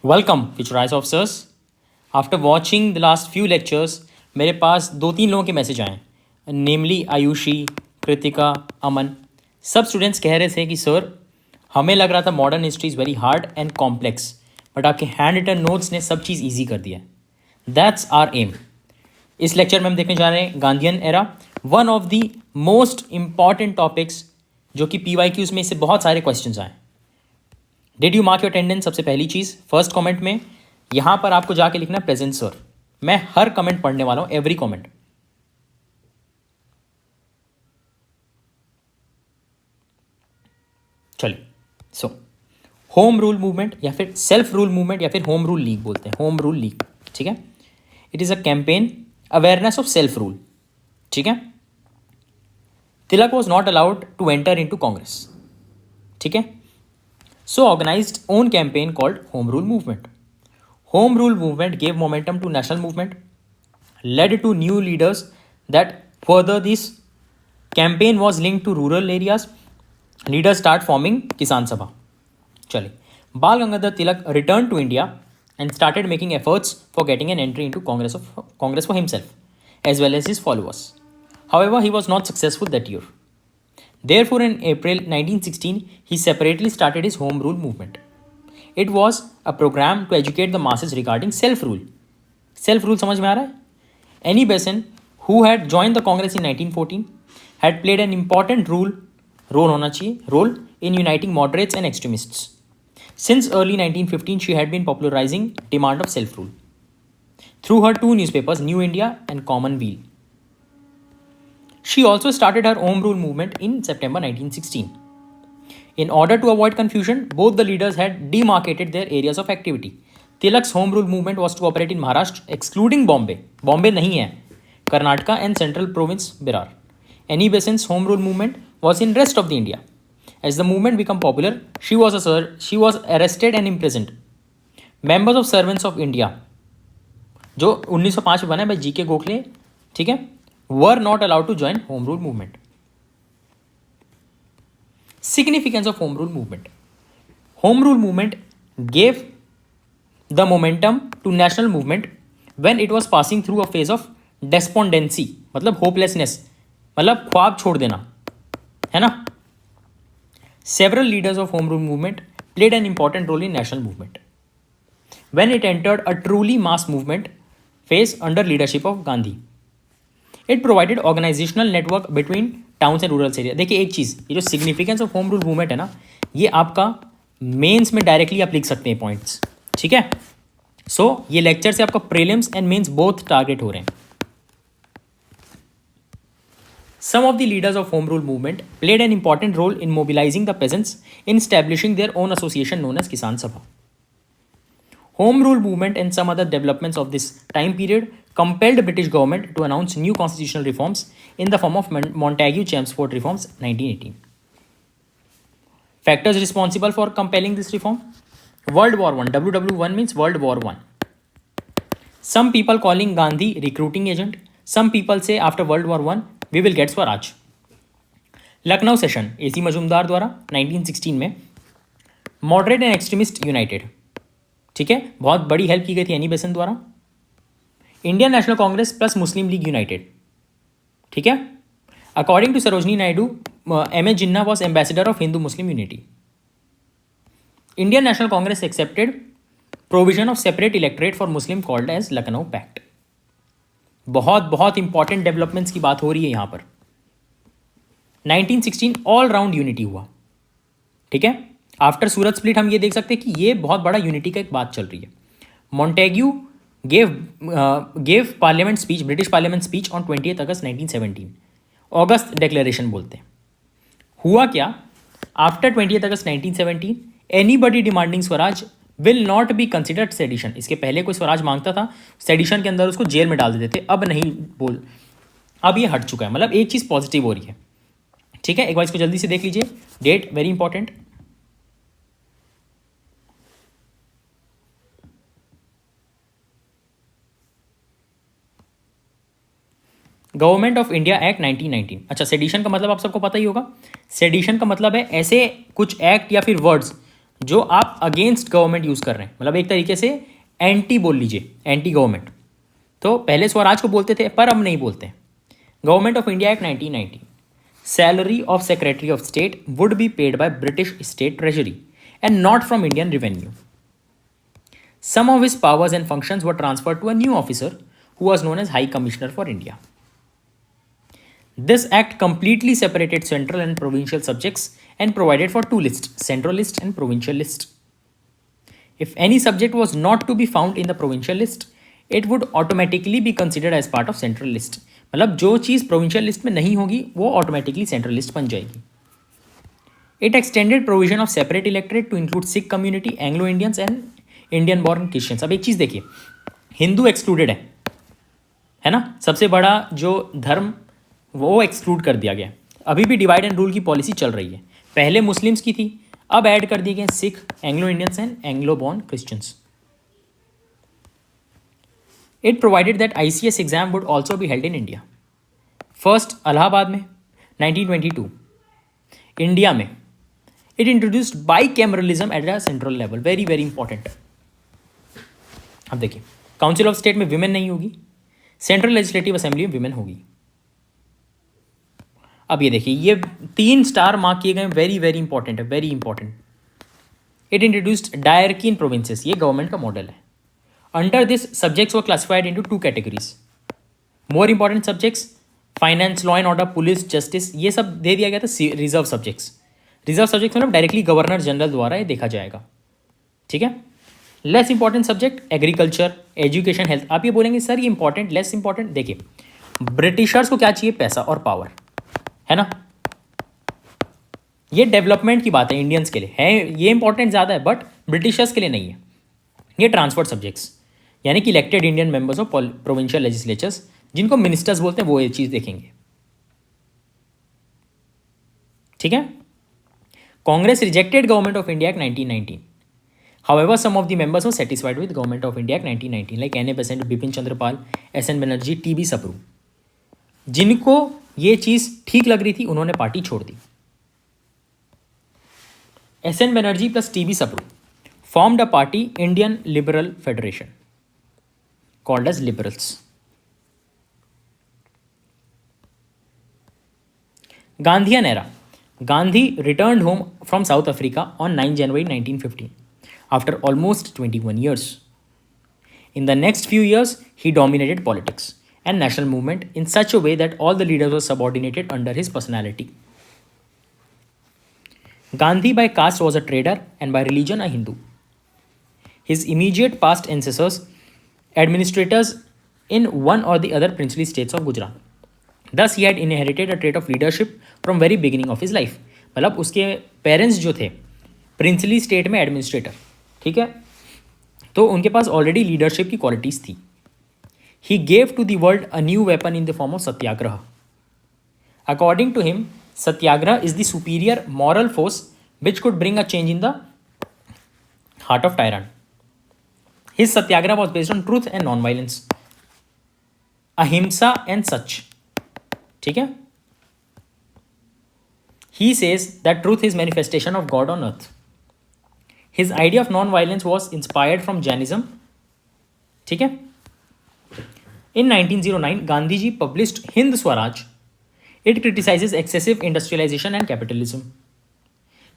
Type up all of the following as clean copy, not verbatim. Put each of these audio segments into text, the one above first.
Welcome future eyes officers. After watching the last few lectures मेरे पास 2-3 लोगों के message आए, नेमली आयुषी, कृतिका, अमन। सब स्टूडेंट्स कह रहे थे कि सर हमें लग रहा था modern history is very hard and complex, but आपके हैंड रिटन नोट्स ने सब चीज़ ईजी कर दिया। That's our aim. इस लेक्चर में हम देखने जा रहे हैं Gandhian era, one of the most important topics, जो कि PYQs में इससे बहुत सारे क्वेश्चंस आए। Did you mark your attendance? सबसे पहली चीज़ फर्स्ट कमेंट में यहां पर आपको जाके लिखना प्रेजेंट सर। मैं हर कमेंट पढ़ने वाला हूं, एवरी कमेंट। चलिए, सो होम रूल मूवमेंट या फिर सेल्फ रूल मूवमेंट या फिर होम रूल लीग बोलते हैं, होम रूल लीग, ठीक है। It is a campaign awareness of self rule, ठीक है। Tilak was not allowed to enter in to Congress, ठीक है। So organized own campaign called Home Rule Movement. Home Rule Movement gave momentum to national movement, led to new leaders that further this campaign was linked to rural areas. Leaders start forming Kisan Sabha. चलिए, Bal Gangadhar Tilak returned to India and started making efforts for getting an entry into Congress for himself as well as his followers. However, he was not successful that year. Therefore, in April 1916, he separately started his Home Rule movement. It was a program to educate the masses regarding self-rule. Self-rule समझ में आ रहा है? Annie Besant, who had joined the Congress in 1914, had played an important role in uniting moderates and extremists. Since early 1915, she had been popularizing demand of self-rule through her two newspapers, New India and Commonweal. She also started her Home Rule movement in September 1916. In order to avoid confusion, both the leaders had demarcated their areas of activity. Tilak's Home Rule movement was to operate in Maharashtra, excluding Bombay. Bombay नहीं है, Karnataka and Central Province Berar. Annie Besant's Home Rule movement was in rest of the India. As the movement became popular, she was arrested and imprisoned. Members of Servants of India, जो 1905 में बना है भाई GK Gokhale, ठीक है, were not allowed to join Home Rule movement. Significance of Home Rule movement. Home Rule movement gave the momentum to national movement when it was passing through a phase of despondency, मतलब hopelessness, मतलब ख्वाब छोड़ देना, है ना। Several leaders of Home Rule movement played an important role in national movement when it entered a truly mass movement phase under leadership of Gandhi. It provided organisational network between towns and rural area. देखिए एक चीज़, ये जो significance of home rule movement है ना, ये आपका mains में डायरेक्टली आप लिख सकते हैं पॉइंट्स, ठीक है। सो ये लेक्चर से आपका prelims and mains both target हो रहे हैं। Some of the leaders of Home Rule movement played an important role in mobilizing the peasants in establishing their own association known as Kisan Sabha. Home Rule movement and some other developments of this time period compelled British government to announce new constitutional reforms in the form of Montagu-Chelmsford reforms 1918. Factors responsible for compelling this reform: World War I. WW1 means World War I. Some people calling Gandhi recruiting agent. Some people say after World War I we will get Swaraj. Lucknow session AC Majumdar द्वारा 1916 में moderate and extremist United, ठीक है, बहुत बड़ी help की गई थी Annie Besant द्वारा। Indian National Congress plus Muslim League united, ठीक है। According to Sarojini Naidu, M.A. Jinnah was ambassador of Hindu Muslim unity. Indian National Congress accepted provision of separate electorate for Muslim called as Lucknow pact. बहुत बहुत important developments की बात हो रही है यहाँ पर। 1916 ऑल राउंड यूनिटी हुआ, ठीक है। आफ्टर सूरत स्प्लिट हम ये देख सकते हैं कि ये बहुत बड़ा यूनिटी का एक बात चल रही है। Montagu gave parliament speech, British parliament speech on 20 August 1917, August declaration बोलते हैं। हुआ क्या? After 20 August 1917 anybody demanding swaraj will not be considered sedition. इसके पहले कोई स्वराज मांगता था, सेडिशन के अंदर उसको जेल में डाल देते थे, अब नहीं बोल, अब ये हट चुका है। मतलब एक चीज़ पॉजिटिव हो रही है, ठीक है। एक बार इसको जल्दी से देख लीजिए, date very important. Government of India Act 1919। अच्छा, सेडिशन का मतलब आप सबको पता ही होगा। सेडिशन का मतलब है ऐसे कुछ एक्ट या फिर वर्ड्स जो आप अगेंस्ट गवर्नमेंट यूज़ कर रहे हैं, मतलब एक तरीके से एंटी बोल लीजिए, एंटी गवर्नमेंट। तो पहले स्वराज को बोलते थे, पर अब नहीं बोलते। Government of India Act 1919, salary of secretary of state would be paid by British state treasury and not from Indian revenue. Some of his powers and functions were transferred to a new officer who was known as High Commissioner for India. This act completely separated central and provincial subjects and provided for two lists, central list and provincial list. If any subject was not to be found in the provincial list, it would automatically be considered as part of central list. मतलब जो चीज़ provincial list में नहीं होगी वो automatically central list बन जाएगी. It extended provision of separate electorate to include Sikh community, Anglo-Indians and Indian born Christians. अब एक चीज़ देखिए, हिंदू एक्सक्लूडेड है ना, सबसे बड़ा जो धर्म वो एक्सक्लूड कर दिया गया. अभी भी डिवाइड एंड रूल की पॉलिसी चल रही है. पहले मुस्लिम्स की थी, अब ऐड कर दिए गए Sikh, Anglo Indians and Anglo born Christians. It provided that ICS exam would also be held in India. First Allahabad में 1922. इंडिया में it introduced by cameralism at a central level. Very very important. अब देखिए, council of state में women नहीं होगी, central legislative assembly में women होगी. अब ये देखिए, ये 3 स्टार मार्क किए गए, वेरी वेरी इंपॉर्टेंट है, very important. It introduced dyarchy in provinces, ये गवर्नमेंट का मॉडल है. Under this subjects were classified into 2 categories. More important subjects finance, law and order, police, justice, ये सब दे दिया गया था रिजर्व सब्जेक्ट्स. रिजर्व सब्जेक्ट्स मतलब डायरेक्टली गवर्नर जनरल द्वारा ये देखा जाएगा. ठीक है. Less important subject agriculture, education, health. आप ये बोलेंगे सर ये इंपॉर्टेंट, लेस इंपॉर्टेंट. देखिए, ब्रिटिशर्स को क्या चाहिए? पैसा और पावर, है ना. ये डेवलपमेंट की बात है, इंडियंस के लिए है ये इंपॉर्टेंट ज़्यादा है, बट ब्रिटिशर्स के लिए नहीं है. ये ट्रांसफर्ड सब्जेक्ट्स, यानी कि elected Indian members of provincial legislatures, जिनको मिनिस्टर्स बोलते हैं, वो ये चीज़ देखेंगे. ठीक है. Congress rejected government of India Act 1919. However, some of the members were satisfied with Government of India Act 1919, like N.A. Besant, Bipin Chandrapal, S.N. Banerjee, T.B. Sapru. जिनको ये चीज़ ठीक लग रही थी उन्होंने पार्टी छोड़ दी. S.N. Banerjee plus T.B. Sapru formed a party, Indian Liberal Federation, called as Liberals. Gandhian era. Gandhi returned home from South Africa on 9 January 1915. After almost 21 years. In the next few years, he dominated politics and national movement in such a way that all the leaders were subordinated under his personality. Gandhi by caste was a trader and by religion a Hindu. His immediate past ancestors, administrators in one or the other princely states of Gujarat. Thus he had inherited a trait of leadership from very beginning of his life. मतलब उसके parents जो थे princely state में administrator. ठीक है. तो उनके पास ऑलरेडी लीडरशिप की क्वालिटीज थी. He gave to the world a new weapon in the form of satyagraha. According to him, satyagraha is the superior moral force which could bring a change in the heart of tyrant. His satyagraha was based on truth and non violence, ahimsa and सच. ठीक है. He says that truth is manifestation of God on earth. His idea of non-violence was inspired from Jainism. ठीक है. In 1909, Gandhi ji published Hind Swaraj. It criticizes excessive industrialization and capitalism.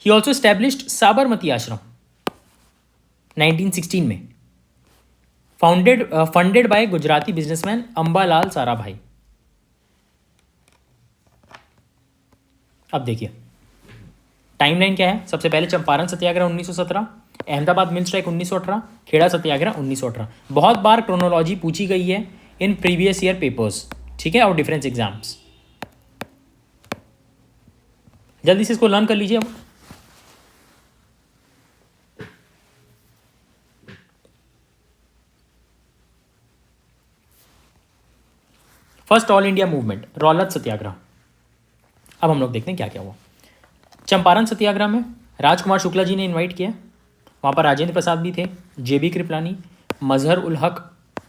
He also established Sabarmati Ashram 1916 में, funded by Gujarati businessman Ambalal Sarabhai. अब देखिए timeline क्या है. सबसे पहले चंपारण सत्याग्रह 1917, Ahmedabad mill strike 1918, Kheda सत्याग्रह 1918. बहुत बार क्रोनोलॉजी पूछी गई है इन प्रीवियस ईयर पेपर्स. ठीक है, और डिफरेंस एग्जाम्स. जल्दी से इसको लर्न कर लीजिए. अब फर्स्ट ऑल इंडिया मूवमेंट, रौलत सत्याग्रह. अब हम लोग देखते हैं क्या क्या हुआ. चंपारण सत्याग्रह में राजकुमार शुक्ला जी ने इनवाइट किया. वहाँ पर राजेंद्र प्रसाद भी थे, JB कृपलानी, मजहर उल हक,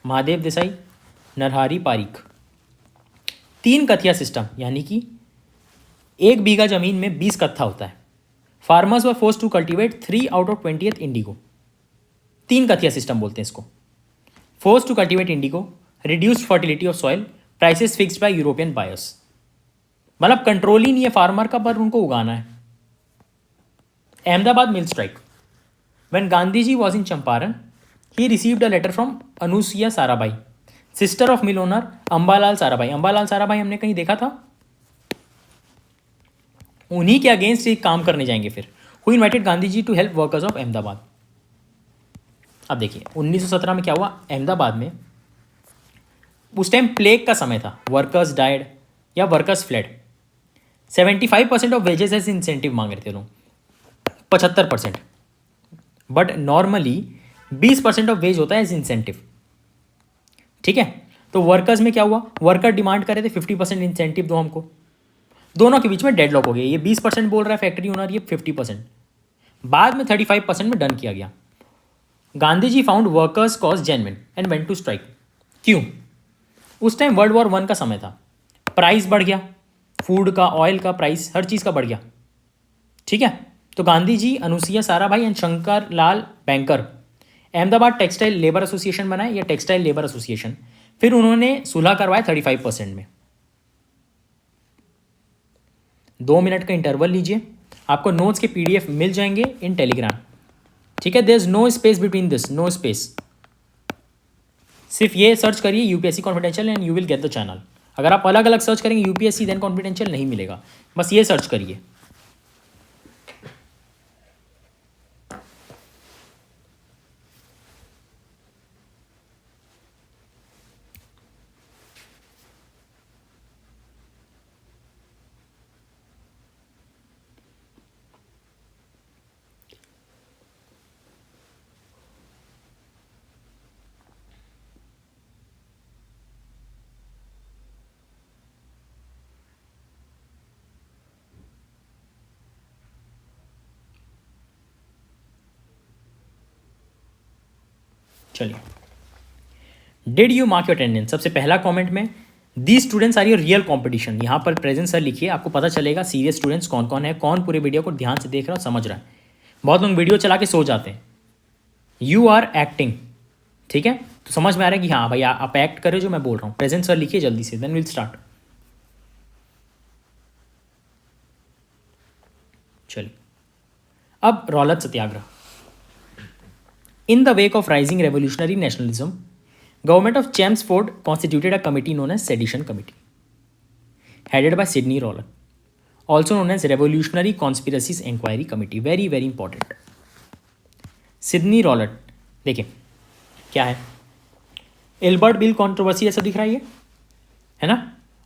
महादेव देसाई, नरहरी पारीक. 3 कथिया सिस्टम, यानी कि 1 बीघा जमीन में 20 कत्था होता है. Farmers were force to cultivate 3/20 indigo. 3 कथिया सिस्टम बोलते हैं इसको। Force to cultivate indigo, reduced fertility of soil, prices fixed by European buyers. मतलब कंट्रोल ही नहीं है फार्मर का, पर उनको उगाना है। Ahmedabad mill strike. When Gandhi ji was in Champaran, he received a letter from Anusuya Sarabhai, sister of mill owner Ambalal Sarabhai. Ambalal Sarabhai हमने कहीं देखा था, उन्हीं के अगेंस्ट एक काम करने जाएंगे फिर। Who invited Gandhi ji to help workers of Ahmedabad. अब देखिए 1917 में क्या हुआ अहमदाबाद में, उस टाइम प्लेग का समय था, वर्कर्स डाइड या workers fled. 75% of wages as incentive मांग रहे थे लोग, 75%। बट नॉर्मली 20% ऑफ वेज होता है एज इंसेंटिव, ठीक है। तो वर्कर्स में क्या हुआ, वर्कर डिमांड कर रहे थे 50% इंसेंटिव दो हमको, दोनों के बीच में डेडलॉक हो गया। ये 20% बोल रहा है फैक्ट्री ओनर, ये 50%। बाद में 35% में डन किया गया। Gandhi ji found workers cause genuine and went to strike. क्यों? उस टाइम वर्ल्ड वॉर 1 का समय था, प्राइस बढ़ गया, फूड का, ऑयल का प्राइस, हर चीज़ का बढ़ गया, ठीक है। तो Gandhi ji, Anusuya Sarabhai and Shankar Lal Banker Ahmedabad textile labour association बनाए, या टेक्सटाइल लेबर एसोसिएशन। फिर उन्होंने सुलह करवाया 35% में। 2 मिनट का इंटरवल लीजिए, आपको नोट्स के पीडीएफ मिल जाएंगे इन टेलीग्राम, ठीक है। There is no space between this, no space. सिर्फ ये सर्च करिए UPSC confidential and you will get the channel. अगर आप अलग अलग सर्च करेंगे यूपीएससी देन कॉन्फिडेंशियल, नहीं मिलेगा, बस ये सर्च करिए। चलिए, did you mark your attendance. सबसे पहला कमेंट में, the students are your real competition. यहाँ पर प्रेजेंट सर लिखिए, आपको पता चलेगा सीरियस स्टूडेंट्स कौन कौन है, कौन पूरे वीडियो को ध्यान से देख रहा है और समझ रहा है। बहुत लोग वीडियो चला के सो जाते हैं। यू आर एक्टिंग, ठीक है। तो समझ में आ रहा है कि हाँ भाई आप एक्ट करें जो मैं बोल रहा हूँ। प्रेजेंट सर लिखिए जल्दी से, देन विल स्टार्ट। चलिए, अब रौलत सत्याग्रह। In the wake of rising revolutionary nationalism, government of Chelmsford constituted a committee known as Sedition Committee, headed by Sidney Rowlatt, also known as Revolutionary Conspiracies Inquiry Committee. Very very important. Sidney Rowlatt, देखिए क्या है, Albert bill controversy ऐसा दिख रहा है ना।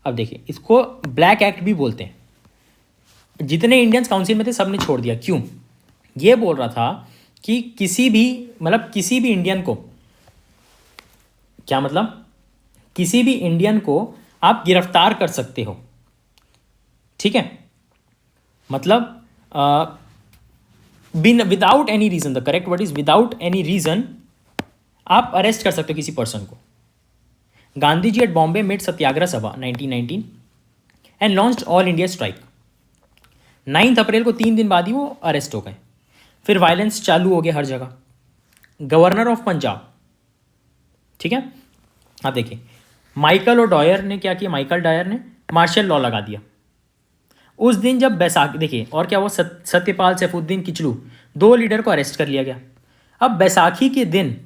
अब देखिए, इसको ब्लैक एक्ट भी बोलते हैं। जितने इंडियंस काउंसिल में थे सबने छोड़ दिया। क्यों? ये बोल रहा था कि किसी भी इंडियन को, क्या मतलब, किसी भी इंडियन को आप गिरफ्तार कर सकते हो, ठीक है। मतलब without any reason, the correct word is without any reason आप अरेस्ट कर सकते हो किसी पर्सन को। Gandhi ji at Bombay made Satyagraha Sabha 1919 and launched all India strike. 9 अप्रैल को 3 दिन बाद ही वो अरेस्ट हो गए। फिर वायलेंस चालू हो गया हर जगह। गवर्नर ऑफ पंजाब, ठीक है। आप देखिए, माइकल और डॉयर ने क्या किया, माइकल डायर ने मार्शल लॉ लगा दिया उस दिन जब बैसाखी। देखिए, और क्या हुआ, सत्यपाल सैफुद्दीन किचलू, 2 लीडर को अरेस्ट कर लिया गया। अब बैसाखी के दिन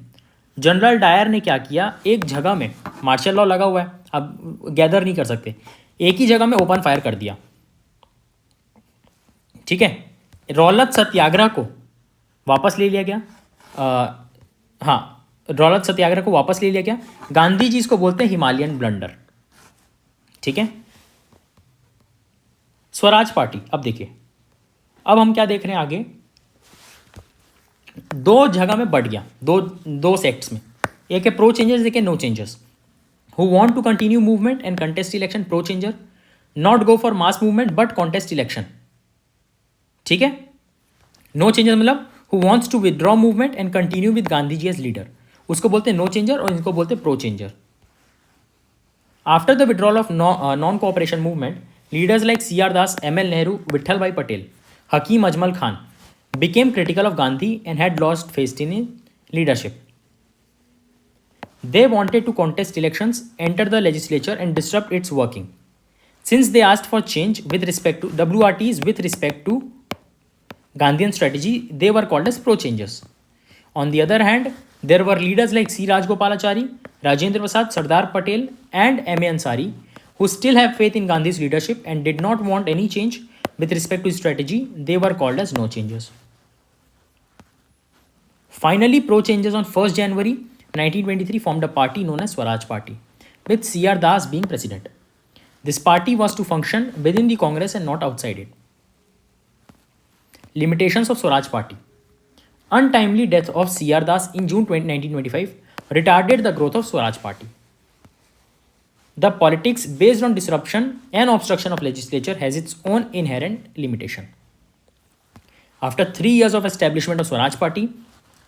जनरल डायर ने क्या किया, एक जगह में मार्शल लॉ लगा हुआ है, अब गैदर नहीं कर सकते, एक ही जगह में ओपन फायर कर दिया, ठीक है। रौलत सत्याग्रह को वापस ले लिया गया। हाँ, रौलत सत्याग्रह को वापस ले लिया गया। गांधी जी इसको बोलते हैं हिमालयन ब्लंडर, ठीक है। स्वराज पार्टी, अब देखिए, अब हम क्या देख रहे हैं आगे, 2 जगह में बढ़ गया, दो सेक्ट्स में। एक है प्रो चेंजर्स, एक है no changers. Who want to continue movement and contest election, pro changer. Not go for mass movement but contest election, ठीक है। नो चेंजर मतलब who wants to withdraw movement and continue with Gandhi ji as leader, उसको बोलते हैं no changer, और इनको बोलते हैं pro changer. After the withdrawal of non cooperation movement, leaders like CR Das, ML Nehru, Vithal bhai Patel Hakim Ajmal Khan became critical of Gandhi and had lost faith in his leadership. They wanted to contest elections, enter the legislature, and disrupt its working. Since they asked for change with respect to WRTs with respect to Gandhian strategy, they were called as pro-changers. On the other hand, there were leaders like C. Rajgopalachari, Rajendra Prasad, Sardar Patel, and M.A. Ansari, who still have faith in Gandhi's leadership and did not want any change with respect to his strategy. They were called as no-changers. Finally, pro-changers on 1st January 1923 formed a party known as Swaraj Party, with C.R. Das being president. This party was to function within the Congress and not outside it. Limitations of Swaraj Party. Untimely death of C.R. Das in June 1925 retarded the growth of Swaraj Party. The politics based on disruption and obstruction of legislature has its own inherent limitation. After 3 years of establishment of Swaraj Party,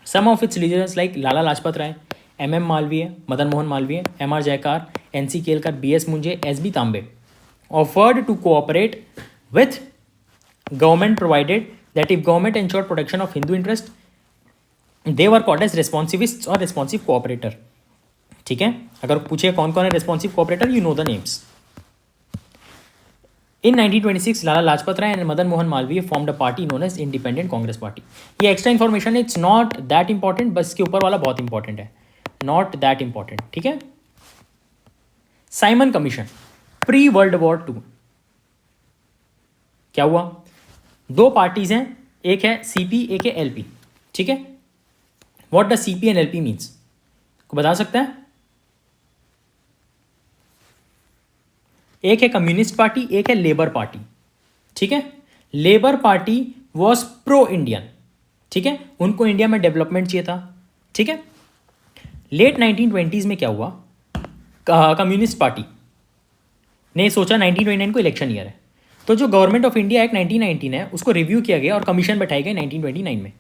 some of its leaders like Lala Lajpat Rai, M.M. Malviya, Madan Mohan Malviya, M.R. Jayakar, N.C. Kelkar, B.S. Munje, S.B. Tambe offered to cooperate with government provided that if government ensured protection of Hindu interest, they were called as responsivists or responsive cooperator. ठीक है, अगर पूछे कौन कौन है responsive cooperator, you know the names. In 1926, Lala Lajpat Rai and Madan Mohan Malviya formed a party known as Independent Congress Party. ये extra information it's not that important, बस इसके ऊपर वाला बहुत important है. Not that important, ठीक है. Simon commission pre world war 2 क्या हुआ? 2 पार्टीज हैं, एक है सीपी, एक है एलपी. ठीक है. What does CP and LP means? को बता सकता है? एक है कम्युनिस्ट पार्टी, एक है लेबर पार्टी. ठीक है. Labour party was pro Indian. ठीक है. उनको इंडिया में डेवलपमेंट चाहिए था. ठीक है. लेट 1920s में क्या हुआ? कम्युनिस्ट पार्टी ने सोचा 1929 को इलेक्शन ईयर है, तो जो गवर्नमेंट ऑफ इंडिया एक्ट 1919 है उसको रिव्यू किया गया और कमीशन बैठाई गई 1929 में.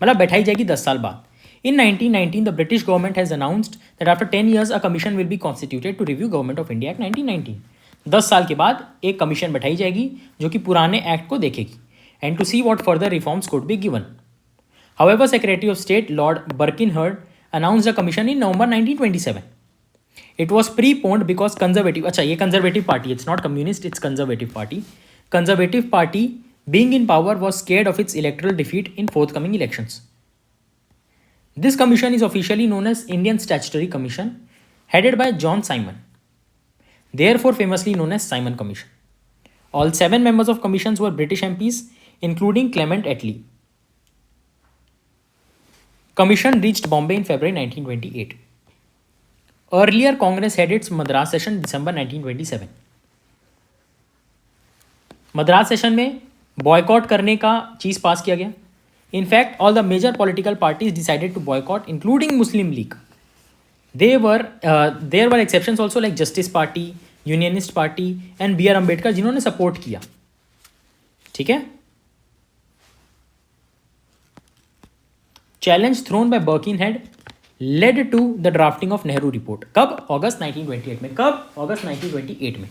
मतलब बैठाई जाएगी 10 साल बाद. In 1919, the British government has announced that after 10 years, a commission will be constituted to review Government of India Act 1919. 10 साल के बाद एक कमीशन बैठाई जाएगी जो कि पुराने एक्ट को देखेगी and to see what further reforms could be given. However, Secretary of State Lord Birkenhead announced the commission in November 1927. It was preponed because conservative, अच्छा ये conservative party, it's not communist, it's conservative party. Conservative party being in power was scared of its electoral defeat in forthcoming elections. This commission is officially known as Indian Statutory Commission, headed by John Simon, therefore famously known as Simon Commission. All 7 members of commissions were British MPs, including Clement Attlee. Commission reached Bombay in February 1928. Earlier, Congress had its Madras session December 1927. Madras session में boycott करने का चीज़ पास किया गया. In fact, all the major political parties decided to boycott, including Muslim League. There were exceptions also like Justice Party, Unionist Party and B.R. Ambedkar जिन्होंने support किया. ठीक है. Challenge thrown by Birkenhead led to the drafting of Nehru report. कब? August 1928 में. कब? August 1928 में.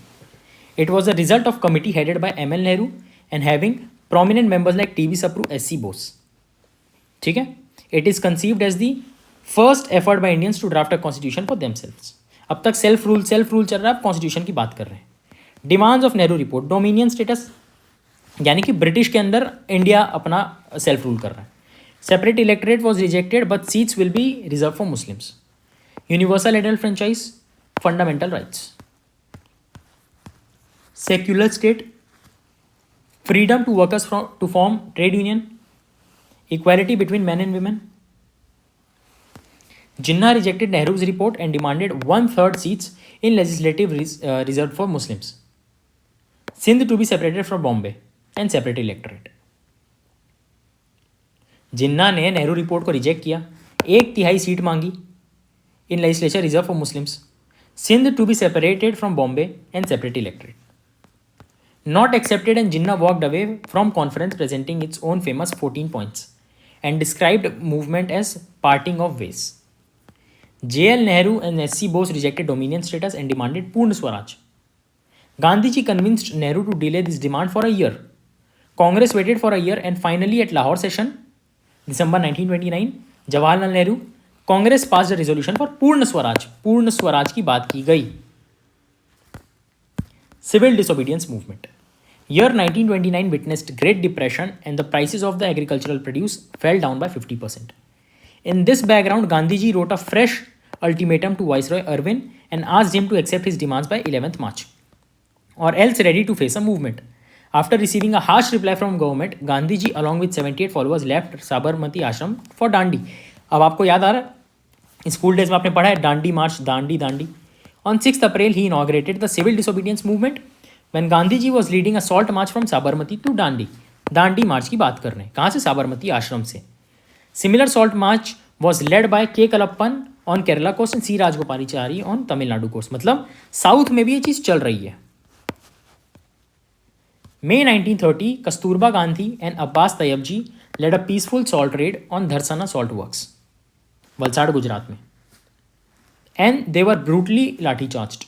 It was a result of committee headed by M.L. Nehru and having prominent members like T.V. Sapru, S.C. Bose. ठीक है. It is conceived as the first effort by Indians to draft a constitution for themselves. अब तक self rule चल रहा है, अब constitution की बात कर रहे हैं. Demands of Nehru report. Dominion status यानी कि ब्रिटिश के अंदर इंडिया अपना सेल्फ रूल कर रहा है. Separate electorate was rejected but seats will be reserve for Muslims. Universal adult franchise. Fundamental rights. Secular state. Freedom to workers to form trade union. Equality between men and women. Jinnah rejected Nehru's report and demanded 1/3 seats in legislative reserved for Muslims. Sindh to be separated from Bombay and separate electorate. Jinnah ने Nehru report को reject किया, 1/3 seat मांगी in legislature reserve for Muslims. Sindh to be separated from Bombay and separate electorate. Not accepted and Jinnah walked away from conference presenting its own famous 14 points and described movement as parting of ways. J.L. Nehru and S.C. Bose rejected dominion status and demanded Purna Swaraj. Gandhiji convinced Nehru to delay this demand for a year. Congress waited for a year and finally at Lahore session, December 1929, Jawaharlal Nehru, Congress passed a resolution for पूर्ण स्वराज. पूर्ण स्वराज की बात की गई. Civil disobedience movement. Year 1929 witnessed Great Depression and the prices of the agricultural produce fell down by 50%. In this background, Gandhiji wrote a fresh ultimatum to Viceroy Irwin and asked him to accept his demands by 11th March, or else ready to face a movement. After receiving a harsh reply from government, Gandhiji along with 78 followers left Sabarmati Ashram for Dandi. अब आपको याद आ रहा है school days में आपने पढ़ा है दांडी मार्च, Dandi Dandi. On 6th April, he inaugurated the civil disobedience movement when Gandhiji was leading a salt march from Sabarmati to Dandi. Dandi मार्च की बात कर रहे हैं. कहाँ से? साबरमती आश्रम से. Similar salt march was led by K. Kalappan on Kerala coast and C. Rajgopalachari on Tamil Nadu coast. मतलब साउथ में भी ये चीज़ चल रही है. May 1930, Kasturba Gandhi and Abbas Tayyabji led a peaceful salt raid on Dharsana salt works, Valsad Gujarat में, and they were brutally lathi charged.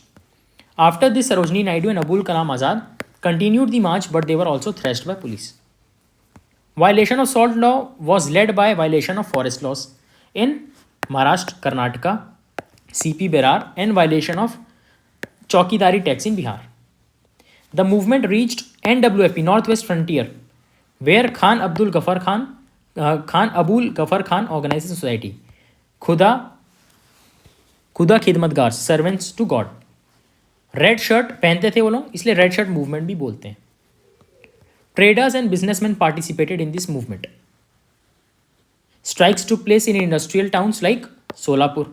After this, Sarojini Naidu and Abul Kalam Azad continued the march, but they were also thrashed by police. Violation of salt law was led by violation of forest laws in Maharashtra, Karnataka, CP Berar, and violation of Chaukidari tax in Bihar. The movement reached NWFP, Northwest Frontier, where Khan Abul Ghaffar Khan organizes a society, Khuda Khidmatgar, servants to God. Red shirt पहनते थे वो लोग, इसलिए red shirt movement भी बोलते हैं. Traders and businessman participated in this movement. Strikes took place in industrial towns like Solapur.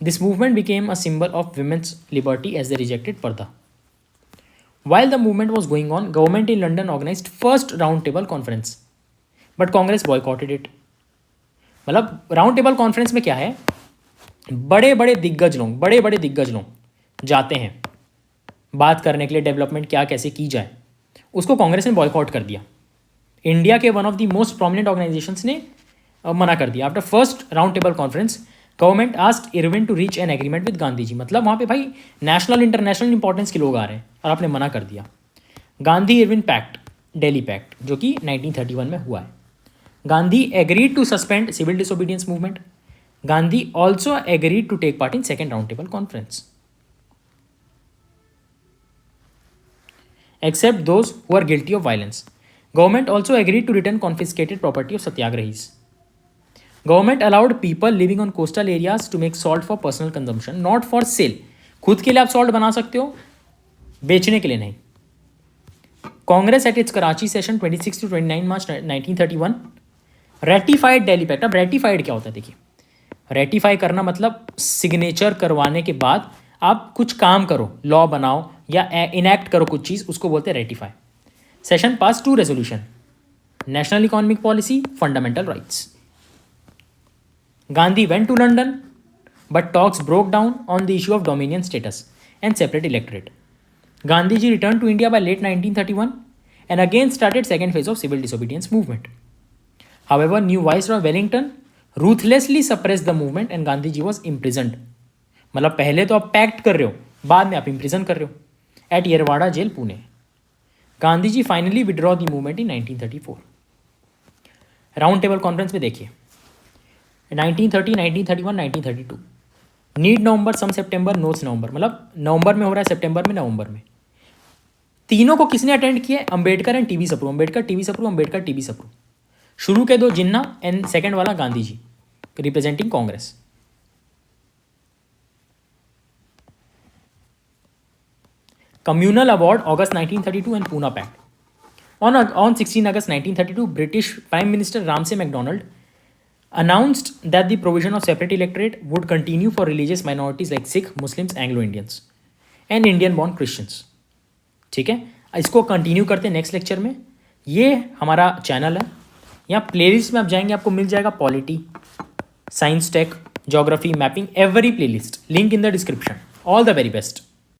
This movement became a symbol of women's liberty as they rejected Parda. While the movement was going on, government in London organized first round table conference, but Congress boycotted it. मतलब round table conference में क्या है, बड़े बड़े दिग्गज लोग जाते हैं बात करने के लिए डेवलपमेंट क्या कैसे की जाए, उसको कांग्रेस ने बॉयकॉट कर दिया. इंडिया के one of the most prominent organisations ने मना कर दिया. After first round table conference, government asked Irwin to reach an agreement with Gandhi ji. मतलब वहाँ पे भाई नेशनल इंटरनेशनल इंपॉर्टेंस के लोग आ रहे हैं और आपने मना कर दिया. Gandhi Irwin pact, Delhi pact, जो कि 1931 में हुआ है. Gandhi agreed to suspend civil disobedience movement. Gandhi also agreed to take part in second round table conference, except those who are guilty of violence. Government also agreed to return confiscated property of satyagrahis. Government allowed people living on coastal areas to make salt for personal consumption, not for sale. खुद के लिए आप salt बना सकते हो, बेचने के लिए नहीं. Congress at its Karachi session 26 to 29 March 1931 ratified Delhi Pact. अब ratified क्या होता है देखिए, रेटिफाई करना मतलब सिग्नेचर करवाने के बाद आप कुछ काम करो, लॉ बनाओ या इनैक्ट करो कुछ चीज़, उसको बोलते हैं ratify. Session pass 2 resolution, national economic policy, fundamental rights. Gandhi went to London but talks broke down on the issue of dominion status and separate electorate. Gandhi ji return to India by late 1931 and again started second phase of civil disobedience movement. However, new viceroy Wellington ruthlessly suppress the movement and Gandhi ji was imprisoned. मतलब पहले तो आप pact कर रहे हो, बाद में आप इम्प्रिजन कर रहे हो at Yerwada jail, Pune. Gandhi ji finally withdraw the movement in 1934. Round table conference में देखिए 1930, 1931, 1932. नीड नवंबर, सम सितंबर, नोट्स नवंबर. मतलब नवंबर में हो रहा है, सितंबर में, नवंबर में. तीनों को किसने अटेंड किया? Ambedkar and TB Sapru. Ambedkar TB Sapru, Ambedkar TB Sapru. शुरू के 2 जिन्ना एंड सेकेंड वाला Gandhi ji representing Congress. Communal Award, August 1932 and Pune Pact. On 16 August 1932, British Prime Minister Ramsay MacDonald announced that the provision of separate electorate would continue for religious minorities like Sikh, Muslims, Anglo-Indians and Indian-born Christians. ठीक है, इसको continue करते हैं next lecture में. ये हमारा channel है, यहाँ प्लेलिस्ट में आप जाएंगे आपको मिल जाएगा polity, science, tech, geography, mapping, every playlist. Link in the description. All the very best.